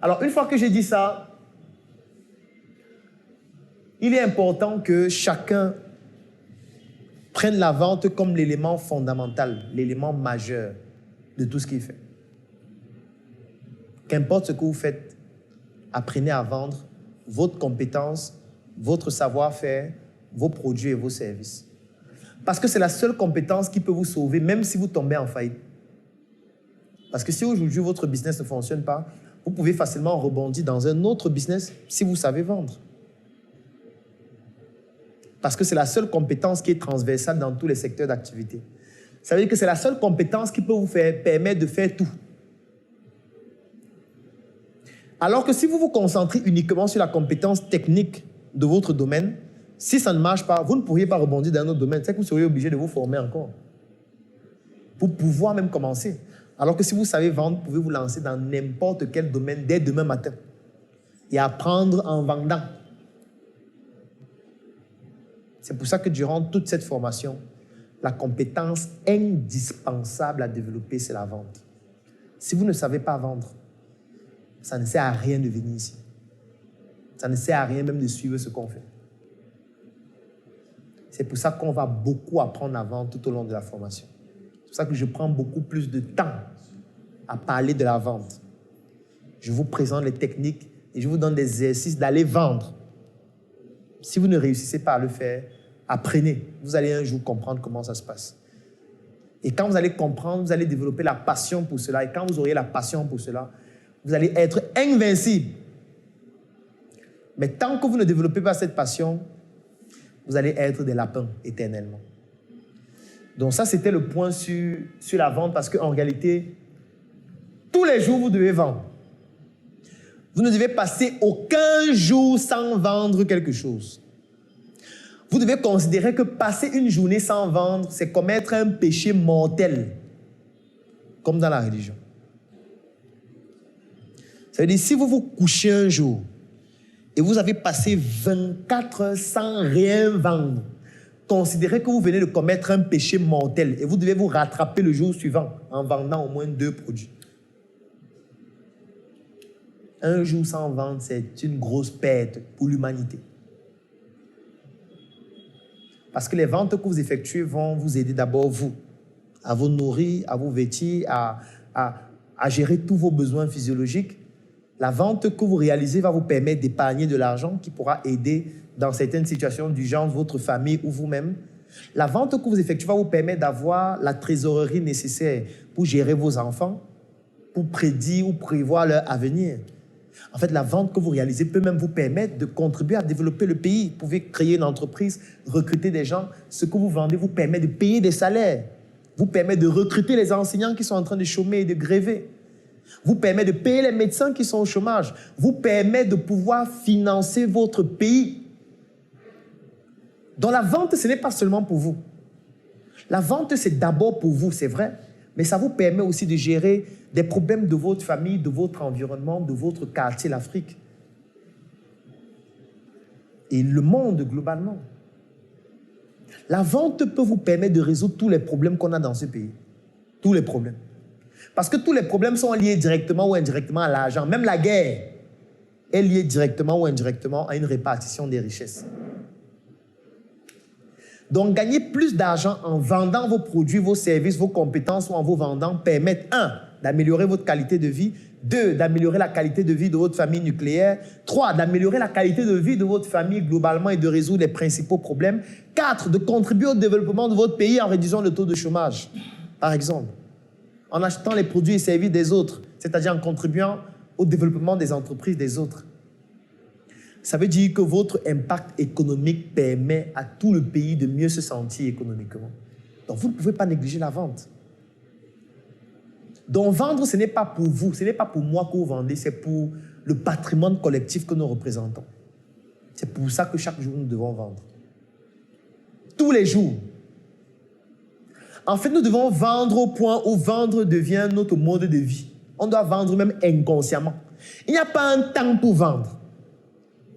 Alors, une fois que j'ai dit ça, il est important que chacun prenne la vente comme l'élément fondamental, l'élément majeur de tout ce qu'il fait. Qu'importe ce que vous faites, apprenez à vendre votre compétence, votre savoir-faire, vos produits et vos services. Parce que c'est la seule compétence qui peut vous sauver, même si vous tombez en faillite. Parce que si aujourd'hui votre business ne fonctionne pas, vous pouvez facilement rebondir dans un autre business si vous savez vendre. Parce que c'est la seule compétence qui est transversale dans tous les secteurs d'activité. Ça veut dire que c'est la seule compétence qui peut vous permettre de faire tout. Alors que si vous vous concentrez uniquement sur la compétence technique de votre domaine, si ça ne marche pas, vous ne pourriez pas rebondir dans un autre domaine. C'est que vous seriez obligé de vous former encore pour pouvoir même commencer. Alors que si vous savez vendre, vous pouvez vous lancer dans n'importe quel domaine dès demain matin et apprendre en vendant. C'est pour ça que durant toute cette formation, la compétence indispensable à développer, c'est la vente. Si vous ne savez pas vendre, ça ne sert à rien de venir ici. Ça ne sert à rien même de suivre ce qu'on fait. C'est pour ça qu'on va beaucoup apprendre à vendre tout au long de la formation. C'est pour ça que je prends beaucoup plus de temps à parler de la vente. Je vous présente les techniques et je vous donne des exercices d'aller vendre. Si vous ne réussissez pas à le faire, apprenez. Vous allez un jour comprendre comment ça se passe. Et quand vous allez comprendre, vous allez développer la passion pour cela. Et quand vous aurez la passion pour cela, vous allez être invincible. Mais tant que vous ne développez pas cette passion, vous allez être des lapins éternellement. Donc ça, c'était le point sur la vente parce qu'en réalité, tous les jours, vous devez vendre. Vous ne devez passer aucun jour sans vendre quelque chose. Vous devez considérer que passer une journée sans vendre, c'est commettre un péché mortel, comme dans la religion. Ça veut dire, si vous vous couchez un jour et vous avez passé 24 heures sans rien vendre, considérez que vous venez de commettre un péché mortel et vous devez vous rattraper le jour suivant en vendant au moins 2 produits. Un jour sans vente, c'est une grosse perte pour l'humanité. Parce que les ventes que vous effectuez vont vous aider d'abord, vous, à vous nourrir, à vous vêtir, à gérer tous vos besoins physiologiques. La vente que vous réalisez va vous permettre d'épargner de l'argent qui pourra aider dans certaines situations d'urgence votre famille ou vous-même. La vente que vous effectuez va vous permettre d'avoir la trésorerie nécessaire pour gérer vos enfants, pour prédire ou prévoir leur avenir. En fait, la vente que vous réalisez peut même vous permettre de contribuer à développer le pays. Vous pouvez créer une entreprise, recruter des gens. Ce que vous vendez vous permet de payer des salaires, vous permet de recruter les enseignants qui sont en train de chômer et de gréver, vous permet de payer les médecins qui sont au chômage, vous permet de pouvoir financer votre pays. Donc la vente, ce n'est pas seulement pour vous. La vente, c'est d'abord pour vous, c'est vrai, mais ça vous permet aussi de gérer des problèmes de votre famille, de votre environnement, de votre quartier, l'Afrique. Et le monde globalement. La vente peut vous permettre de résoudre tous les problèmes qu'on a dans ce pays. Tous les problèmes. Parce que tous les problèmes sont liés directement ou indirectement à l'argent. Même la guerre est liée directement ou indirectement à une répartition des richesses. Donc, gagner plus d'argent en vendant vos produits, vos services, vos compétences ou en vous vendant permettent 1. D'améliorer votre qualité de vie, 2. D'améliorer la qualité de vie de votre famille nucléaire, 3. D'améliorer la qualité de vie de votre famille globalement et de résoudre les principaux problèmes, 4. De contribuer au développement de votre pays en réduisant le taux de chômage, par exemple, en achetant les produits et services des autres, c'est-à-dire en contribuant au développement des entreprises des autres. Ça veut dire que votre impact économique permet à tout le pays de mieux se sentir économiquement. Donc, vous ne pouvez pas négliger la vente. Donc, vendre, ce n'est pas pour vous, ce n'est pas pour moi que vous vendez, c'est pour le patrimoine collectif que nous représentons. C'est pour ça que chaque jour, nous devons vendre. Tous les jours. En fait, nous devons vendre au point où vendre devient notre mode de vie. On doit vendre même inconsciemment. Il n'y a pas un temps pour vendre.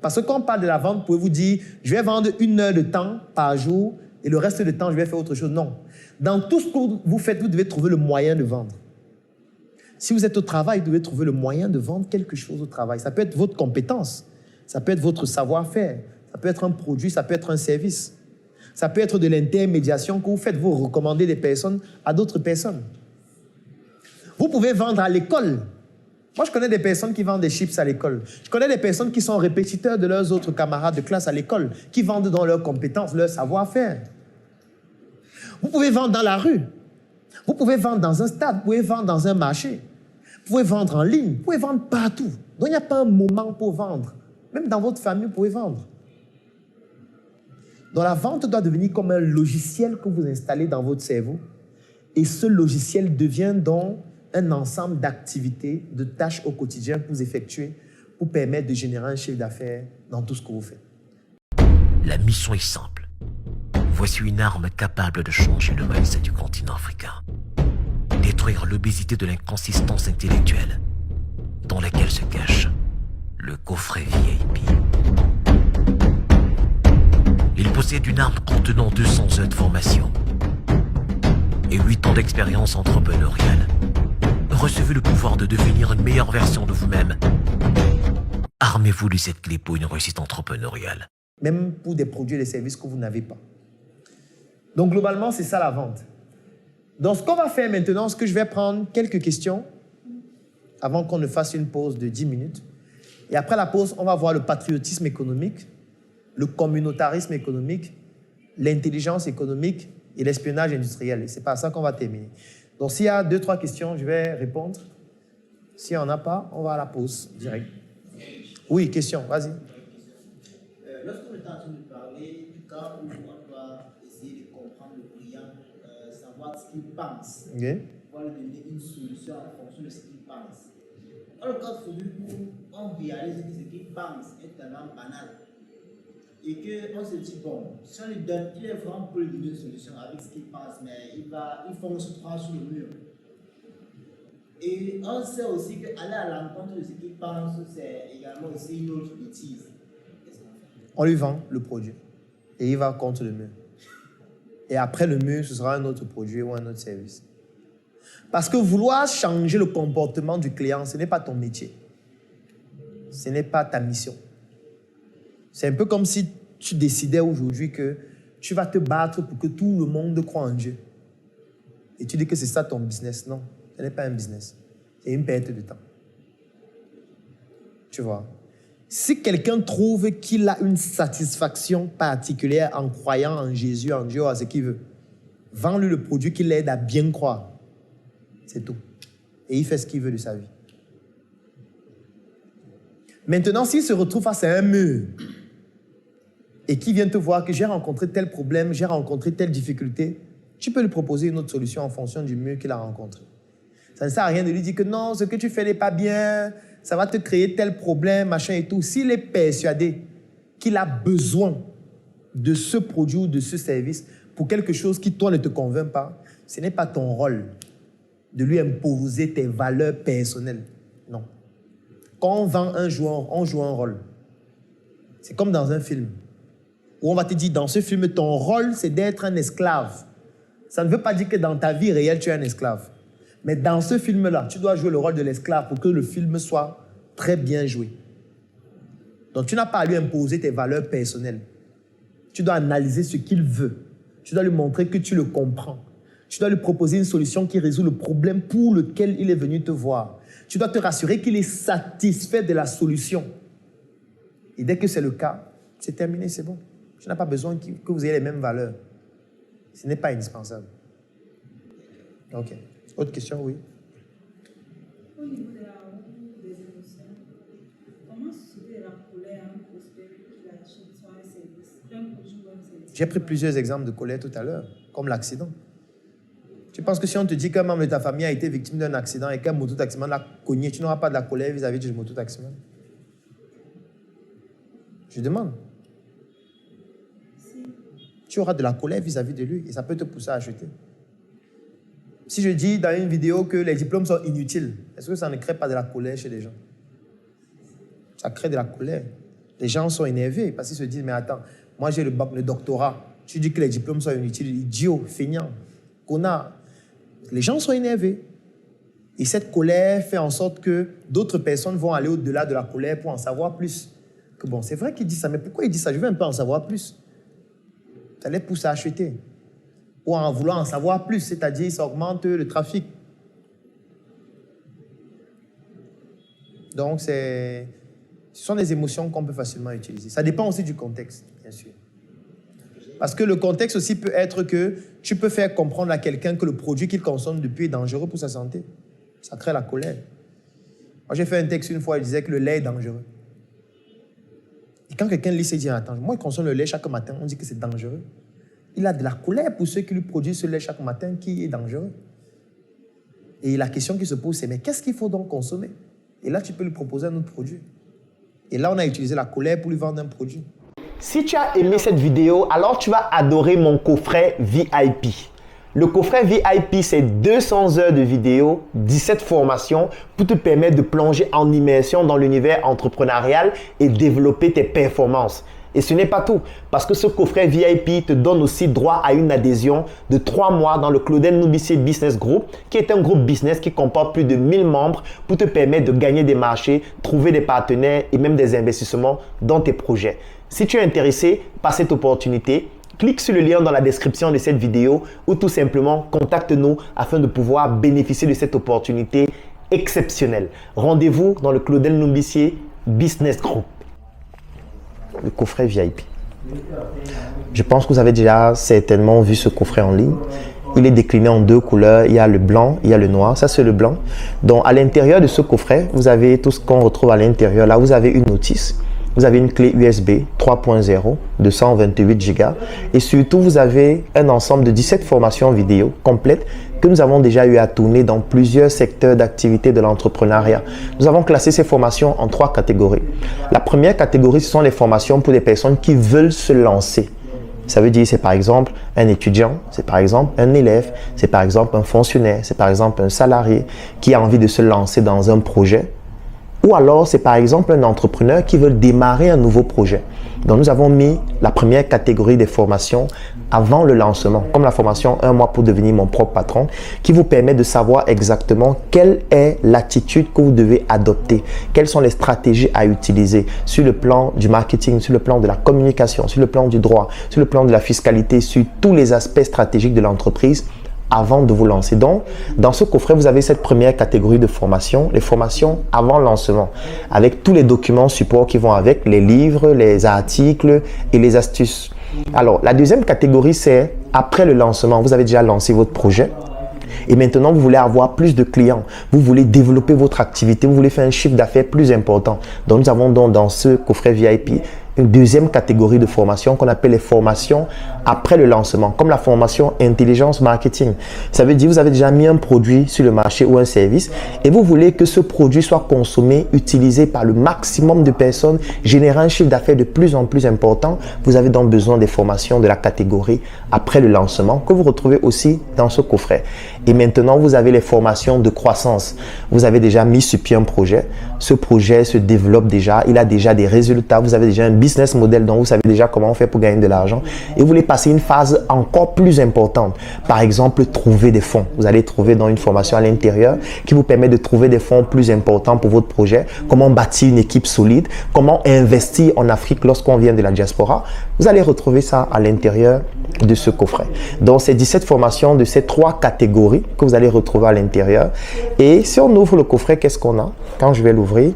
Parce que quand on parle de la vente, vous pouvez vous dire, je vais vendre 1 heure de temps par jour et le reste du temps, je vais faire autre chose. Non. Dans tout ce que vous faites, vous devez trouver le moyen de vendre. Si vous êtes au travail, vous devez trouver le moyen de vendre quelque chose au travail. Ça peut être votre compétence, ça peut être votre savoir-faire, ça peut être un produit, ça peut être un service. Ça peut être de l'intermédiation que vous faites, vous recommandez des personnes à d'autres personnes. Vous pouvez vendre à l'école. Moi, je connais des personnes qui vendent des chips à l'école. Je connais des personnes qui sont répétiteurs de leurs autres camarades de classe à l'école, qui vendent dans leurs compétences, leur savoir-faire. Vous pouvez vendre dans la rue. Vous pouvez vendre dans un stade. Vous pouvez vendre dans un marché. Vous pouvez vendre en ligne. Vous pouvez vendre partout. Donc, il n'y a pas un moment pour vendre. Même dans votre famille, vous pouvez vendre. Donc, la vente doit devenir comme un logiciel que vous installez dans votre cerveau. Et ce logiciel devient donc un ensemble d'activités, de tâches au quotidien que vous effectuez pour permettre de générer un chiffre d'affaires dans tout ce que vous faites. La mission est simple. Voici une arme capable de changer le mindset du continent africain. Détruire l'obésité de l'inconsistance intellectuelle dans laquelle se cache le coffret VIP. Il possède une arme contenant 200 heures de formation et 8 ans d'expérience entrepreneuriale. Recevez le pouvoir de devenir une meilleure version de vous-même. Armez-vous de cette clé pour une réussite entrepreneuriale. Même pour des produits et des services que vous n'avez pas. Donc, globalement, c'est ça la vente. Donc, ce qu'on va faire maintenant, c'est que je vais prendre quelques questions avant qu'on ne fasse une pause de 10 minutes. Et après la pause, on va voir le patriotisme économique, le communautarisme économique, l'intelligence économique et l'espionnage industriel. Et c'est par ça qu'on va terminer. Donc, s'il y a 2-3 questions, je vais répondre. S'il n'y en a pas, on va à la pause direct. Oui, question, vas-y. Lorsqu'on est en train de parler du cas où on doit essayer de comprendre le client, savoir ce qu'il pense, pouvoir lui donner une solution en fonction de ce qu'il pense. Dans le cas de celui où on réalise que ce qu'il pense est tellement banal et qu'on se dit, bon, si on lui donne, il est vraiment pour lui donner une solution avec ce qu'il pense, mais il fonce droit sur le mur. Et on sait aussi qu'aller à l'encontre de ce qu'il pense, c'est également aussi une autre bêtise. On lui vend le produit et il va contre le mur. Et après le mur, ce sera un autre produit ou un autre service. Parce que vouloir changer le comportement du client, ce n'est pas ton métier. Ce n'est pas ta mission. C'est un peu comme si tu décidais aujourd'hui que tu vas te battre pour que tout le monde croit en Dieu. Et tu dis que c'est ça ton business. Non, ce n'est pas un business. C'est une perte de temps. Tu vois? Si quelqu'un trouve qu'il a une satisfaction particulière en croyant en Jésus, en Dieu, à ce qu'il veut, vends-lui le produit qui l'aide à bien croire. C'est tout. Et il fait ce qu'il veut de sa vie. Maintenant, s'il se retrouve face à un mur et qu'il vient te voir que j'ai rencontré tel problème, j'ai rencontré telle difficulté, tu peux lui proposer une autre solution en fonction du mur qu'il a rencontré. Ça ne sert à rien de lui dire que non, ce que tu fais n'est pas bien, ça va te créer tel problème, machin et tout. S'il est persuadé qu'il a besoin de ce produit ou de ce service pour quelque chose qui, toi, ne te convainc pas, ce n'est pas ton rôle de lui imposer tes valeurs personnelles. Non. Quand on vend un joueur, on joue un rôle. C'est comme dans un film où on va te dire, dans ce film, ton rôle, c'est d'être un esclave. Ça ne veut pas dire que dans ta vie réelle, tu es un esclave. Mais dans ce film-là, tu dois jouer le rôle de l'esclave pour que le film soit très bien joué. Donc, tu n'as pas à lui imposer tes valeurs personnelles. Tu dois analyser ce qu'il veut. Tu dois lui montrer que tu le comprends. Tu dois lui proposer une solution qui résout le problème pour lequel il est venu te voir. Tu dois te rassurer qu'il est satisfait de la solution. Et dès que c'est le cas, c'est terminé, c'est bon. Tu n'as pas besoin que vous ayez les mêmes valeurs. Ce n'est pas indispensable. OK. Autre question, oui. Au niveau de la route des émotions, comment susciter la colère à un prospect qui achète soit un service, un produit ou un service? J'ai pris plusieurs exemples de colère tout à l'heure, comme l'accident. Tu penses que si on te dit qu'un membre de ta famille a été victime d'un accident et qu'un moto-taximan l'a cogné, tu n'auras pas de la colère vis-à-vis du moto-taximan? Je demande. Si. Tu auras de la colère vis-à-vis de lui et ça peut te pousser à acheter. Si je dis dans une vidéo que les diplômes sont inutiles, est-ce que ça ne crée pas de la colère chez les gens? Ça crée de la colère. Les gens sont énervés parce qu'ils se disent, mais attends, moi j'ai le bac, le doctorat. Tu dis que les diplômes sont inutiles, idiot, feignant, connard. Les gens sont énervés. Et cette colère fait en sorte que d'autres personnes vont aller au-delà de la colère pour en savoir plus. Que bon, c'est vrai qu'il dit ça, mais pourquoi il dit ça? Je veux un peu en savoir plus. Ça les pousse à acheter. Ou à en vouloir en savoir plus, c'est-à-dire ça augmente le trafic. Donc, ce sont des émotions qu'on peut facilement utiliser. Ça dépend aussi du contexte, bien sûr. Parce que le contexte aussi peut être que tu peux faire comprendre à quelqu'un que le produit qu'il consomme depuis est dangereux pour sa santé. Ça crée la colère. Moi, j'ai fait un texte une fois, il disait que le lait est dangereux. Et quand quelqu'un lit, il dit, attends, moi, je consomme le lait chaque matin, on dit que c'est dangereux. Il a de la colère pour ceux qui lui produisent ce lait chaque matin qui est dangereux. Et la question qui se pose, c'est, mais qu'est-ce qu'il faut donc consommer? Et là, tu peux lui proposer un autre produit. Et là, on a utilisé la colère pour lui vendre un produit. Si tu as aimé cette vidéo, alors tu vas adorer mon coffret VIP. Le coffret VIP, c'est 200 heures de vidéos, 17 formations pour te permettre de plonger en immersion dans l'univers entrepreneurial et développer tes performances. Et ce n'est pas tout, parce que ce coffret VIP te donne aussi droit à une adhésion de 3 mois dans le Claudel Noubissier Business Group, qui est un groupe business qui comporte plus de 1000 membres pour te permettre de gagner des marchés, trouver des partenaires et même des investissements dans tes projets. Si tu es intéressé par cette opportunité, clique sur le lien dans la description de cette vidéo ou tout simplement contacte-nous afin de pouvoir bénéficier de cette opportunité exceptionnelle. Rendez-vous dans le Claudel Noubissier Business Group. Le coffret VIP. Je pense que vous avez déjà certainement vu ce coffret en ligne. Il est décliné en 2 couleurs. Il y a le blanc, il y a le noir. Ça, c'est le blanc. Donc, à l'intérieur de ce coffret, vous avez tout ce qu'on retrouve à l'intérieur. Là, vous avez une notice. Vous avez une clé USB 3.0 de 128 Go. Et surtout, vous avez un ensemble de 17 formations vidéo complètes que nous avons déjà eu à tourner dans plusieurs secteurs d'activité de l'entrepreneuriat. Nous avons classé ces formations en 3 catégories. La première catégorie, ce sont les formations pour les personnes qui veulent se lancer. Ça veut dire, c'est par exemple un étudiant, c'est par exemple un élève, c'est par exemple un fonctionnaire, c'est par exemple un salarié qui a envie de se lancer dans un projet. Ou alors, c'est par exemple un entrepreneur qui veut démarrer un nouveau projet. Donc, nous avons mis la première catégorie des formations avant le lancement, comme la formation 1 mois pour devenir mon propre patron, qui vous permet de savoir exactement quelle est l'attitude que vous devez adopter, quelles sont les stratégies à utiliser sur le plan du marketing, sur le plan de la communication, sur le plan du droit, sur le plan de la fiscalité, sur tous les aspects stratégiques de l'entreprise avant de vous lancer. Donc, dans ce coffret, vous avez cette première catégorie de formation, les formations avant lancement, avec tous les documents support qui vont avec, les livres, les articles et les astuces. Alors, la deuxième catégorie, c'est après le lancement. Vous avez déjà lancé votre projet et maintenant, vous voulez avoir plus de clients. Vous voulez développer votre activité. Vous voulez faire un chiffre d'affaires plus important. Donc, nous avons donc dans ce coffret VIP une deuxième catégorie de formation qu'on appelle les formations après le lancement, comme la formation intelligence marketing. Ça veut dire que vous avez déjà mis un produit sur le marché ou un service et vous voulez que ce produit soit consommé, utilisé par le maximum de personnes, générer un chiffre d'affaires de plus en plus important. Vous avez donc besoin des formations de la catégorie après le lancement que vous retrouvez aussi dans ce coffret. Et maintenant, vous avez les formations de croissance. Vous avez déjà mis sur pied un projet. Ce projet se développe déjà. Il a déjà des résultats. Vous avez déjà un business model dont vous savez déjà comment on fait pour gagner de l'argent. Et vous voulez passer une phase encore plus importante. Par exemple, trouver des fonds. Vous allez trouver dans une formation à l'intérieur qui vous permet de trouver des fonds plus importants pour votre projet. Comment bâtir une équipe solide. Comment investir en Afrique lorsqu'on vient de la diaspora. Vous allez retrouver ça à l'intérieur de ce coffret. Donc, c'est 17 formations de ces 3 catégories que vous allez retrouver à l'intérieur. Et si on ouvre le coffret, qu'est-ce qu'on a? Quand je vais l'ouvrir,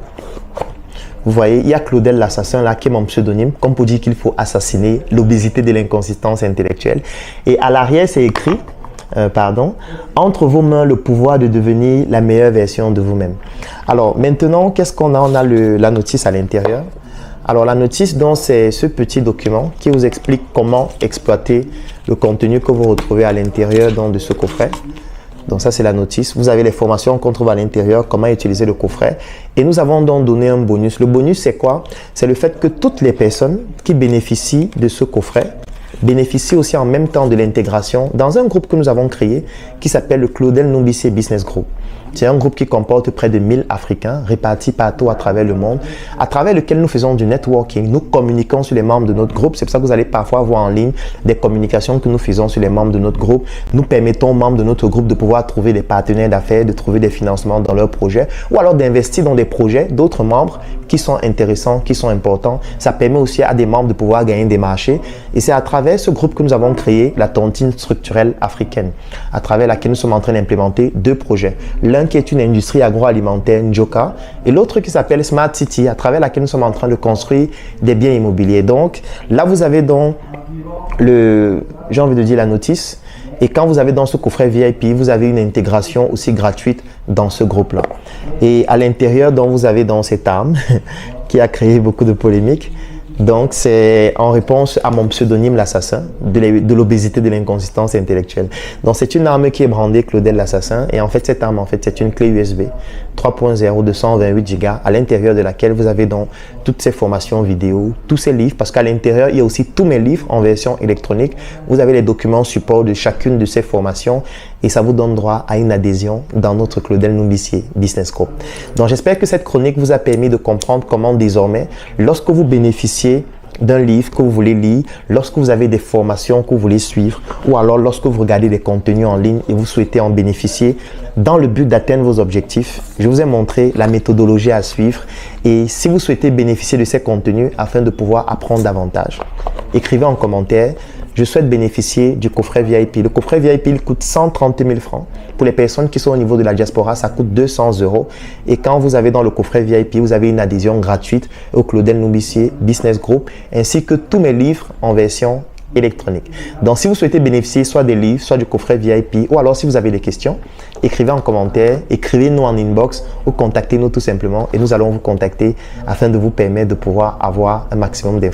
vous voyez, il y a Claudel l'assassin là qui est mon pseudonyme, comme pour dire qu'il faut assassiner l'obésité de l'inconsistance intellectuelle. Et à l'arrière, c'est écrit, entre vos mains le pouvoir de devenir la meilleure version de vous-même. Alors maintenant, qu'est-ce qu'on a? On a la notice à l'intérieur. Alors la notice, donc, c'est ce petit document qui vous explique comment exploiter le contenu que vous retrouvez à l'intérieur de ce coffret. Donc ça, c'est la notice. Vous avez les formations qu'on trouve à l'intérieur, comment utiliser le coffret. Et nous avons donc donné un bonus. Le bonus, c'est quoi? C'est le fait que toutes les personnes qui bénéficient de ce coffret bénéficient aussi en même temps de l'intégration dans un groupe que nous avons créé qui s'appelle le Claudel Noubissier Business Group. C'est un groupe qui comporte près de 1000 Africains répartis partout à travers le monde, à travers lequel nous faisons du networking. Nous communiquons sur les membres de notre groupe. C'est pour ça que vous allez parfois voir en ligne des communications que nous faisons sur les membres de notre groupe. Nous permettons aux membres de notre groupe de pouvoir trouver des partenaires d'affaires, de trouver des financements dans leurs projets ou alors d'investir dans des projets d'autres membres qui sont intéressants, qui sont importants. Ça permet aussi à des membres de pouvoir gagner des marchés. Et c'est à travers ce groupe que nous avons créé la tontine structurelle africaine, à travers laquelle nous sommes en train d'implémenter 2 projets. L'un qui est une industrie agroalimentaire, Njoka, et l'autre qui s'appelle Smart City, à travers laquelle nous sommes en train de construire des biens immobiliers. Donc, là, vous avez donc j'ai envie de dire la notice. Et quand vous avez dans ce coffret VIP, vous avez une intégration aussi gratuite dans ce groupe-là. Et à l'intérieur, donc, vous avez dans cette arme qui a créé beaucoup de polémiques. Donc, c'est en réponse à mon pseudonyme l'assassin, de l'obésité, de l'inconsistance intellectuelle. Donc, c'est une arme qui est brandée Claudel l'assassin. Et en fait, cette arme, c'est une clé USB 3.0 de 128 Go, à l'intérieur de laquelle vous avez donc toutes ces formations vidéo, tous ces livres, parce qu'à l'intérieur, il y a aussi tous mes livres en version électronique. Vous avez les documents support de chacune de ces formations et ça vous donne droit à une adhésion dans notre Claudel Noumbissi Business Group. Donc, j'espère que cette chronique vous a permis de comprendre comment désormais, lorsque vous bénéficiez d'un livre que vous voulez lire, lorsque vous avez des formations que vous voulez suivre ou alors lorsque vous regardez des contenus en ligne et vous souhaitez en bénéficier dans le but d'atteindre vos objectifs, je vous ai montré la méthodologie à suivre. Et si vous souhaitez bénéficier de ces contenus afin de pouvoir apprendre davantage, écrivez en commentaire: je souhaite bénéficier du coffret VIP. Le coffret VIP, il coûte 130 000 francs. Pour les personnes qui sont au niveau de la diaspora, ça coûte 200 €. Et quand vous avez dans le coffret VIP, vous avez une adhésion gratuite au Claudel Noumbissi Business Group, ainsi que tous mes livres en version électronique. Donc, si vous souhaitez bénéficier soit des livres, soit du coffret VIP, ou alors si vous avez des questions, écrivez en commentaire, écrivez-nous en inbox ou contactez-nous tout simplement et nous allons vous contacter afin de vous permettre de pouvoir avoir un maximum d'informations.